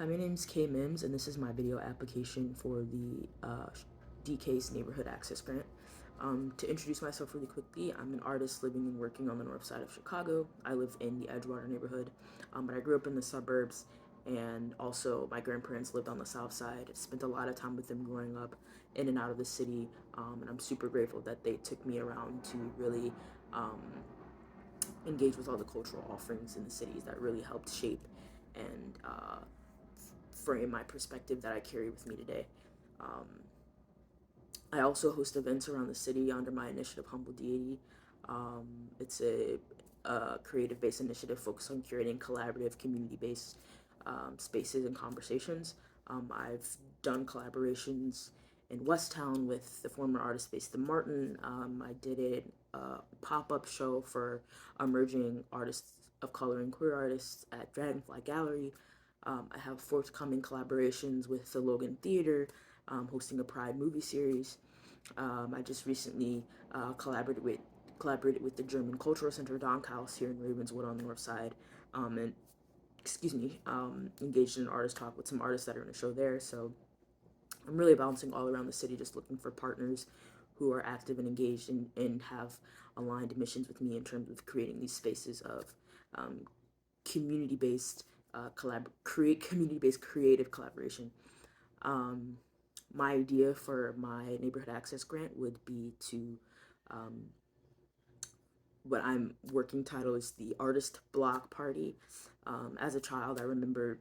Hi, my name is Kay Mims, and this is my video application for the DCASE Neighborhood Access Grant. To introduce myself really quickly, I'm an artist living and working on the north side of Chicago. I live in the Edgewater neighborhood, but I grew up in the suburbs, and also my grandparents lived on the south side. I spent a lot of time with them growing up in and out of the city, and I'm super grateful that they took me around to really um, engage with all the cultural offerings in the cities that really helped shape and frame my perspective that I carry with me today. Um, I also host events around the city under my initiative, Humble Deity. It's a creative-based initiative focused on curating collaborative, community-based spaces and conversations. I've done collaborations in Westtown with the former artist space, The Martin. I did a pop-up show for emerging artists of color and queer artists at Dragonfly Gallery. I have forthcoming collaborations with the Logan Theater, hosting a Pride movie series. I just recently collaborated with the German Cultural Center Donkaus here in Ravenswood on the north side, and engaged in an artist talk with some artists that are in a show there. So I'm really bouncing all around the city, just looking for partners who are active and engaged and have aligned missions with me in terms of creating these spaces of um, community-based community-based creative collaboration. Um, my idea for my neighborhood access grant would be to um, what I'm working title is the Artist Block Party. As a child, I remember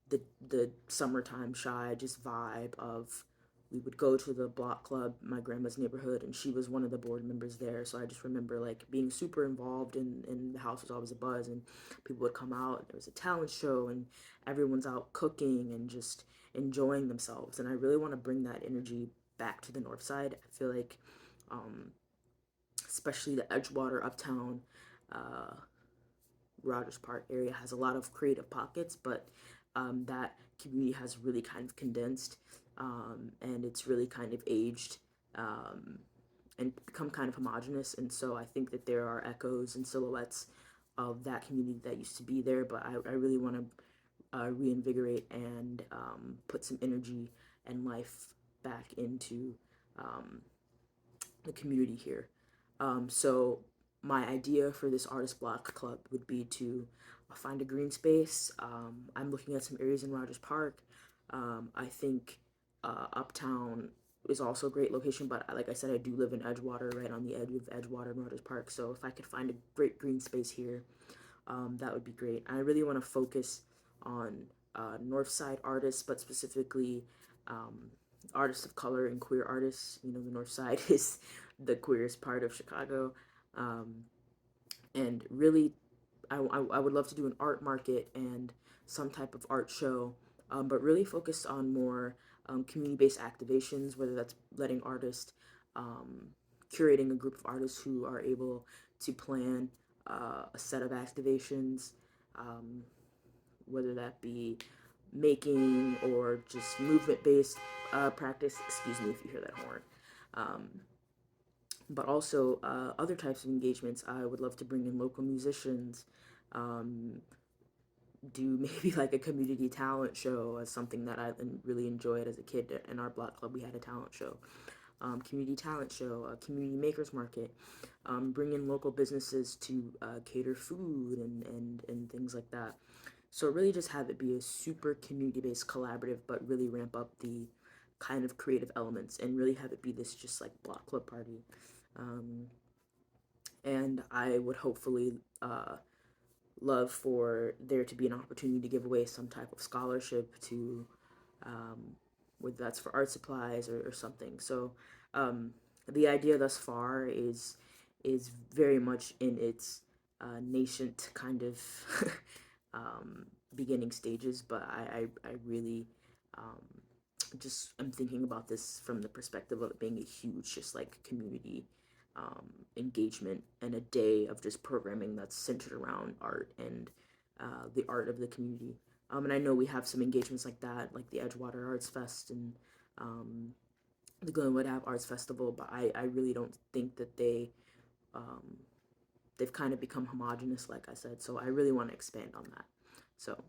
the summertime shy just vibe of we would go to the block club, my grandma's neighborhood, and she was one of the board members there. So I just remember like being super involved, and the house was always a buzz, and people would come out. There was a talent show, and everyone's out cooking and just enjoying themselves. And I really want to bring that energy back to the north side. I feel like, um, especially the Edgewater, Uptown, uh, Rogers Park area has a lot of creative pockets, but that community has really kind of condensed, and it's really kind of aged, and become kind of homogenous. And so I think that there are echoes and silhouettes of that community that used to be there, but I really want to reinvigorate and put some energy and life back into um, the community here. So my idea for this artist block club would be to find a green space. I'm looking at some areas in Rogers Park. I think Uptown is also a great location, but like I said, I do live in Edgewater, right on the edge of Edgewater and Rogers Park. So if I could find a great green space here, that would be great. I really want to focus on North Side artists, but specifically um, artists of color and queer artists. You know, the North Side is the queerest part of Chicago. Um, and really, I would love to do an art market and some type of art show, but really focus on more community-based activations, whether that's letting artists, um, curating a group of artists who are able to plan a set of activations, um, whether that be making or just movement-based practice. Excuse me if you hear that horn. Um, but also other types of engagements. I would love to bring in local musicians, um, do maybe like a community talent show as something that I really enjoyed as a kid. In our block club, we had a talent show, community talent show, a community makers market, bring in local businesses to cater food and things like that. So really just have it be a super community-based collaborative, but really ramp up the kind of creative elements and really have it be this just like block club party. Um, and I would hopefully love for there to be an opportunity to give away some type of scholarship to, um, whether that's for art supplies or something. So the idea thus far is very much in its nascent kind of beginning stages, but I really um, just I'm thinking about this from the perspective of it being a huge just like community engagement and a day of just programming that's centered around art and the art of the community. And I know we have some engagements like that, like the Edgewater Arts Fest and um, the Glenwood Ave Arts Festival, but I really don't think that um, they've kind of become homogenous, like I said. So I really want to expand on that. So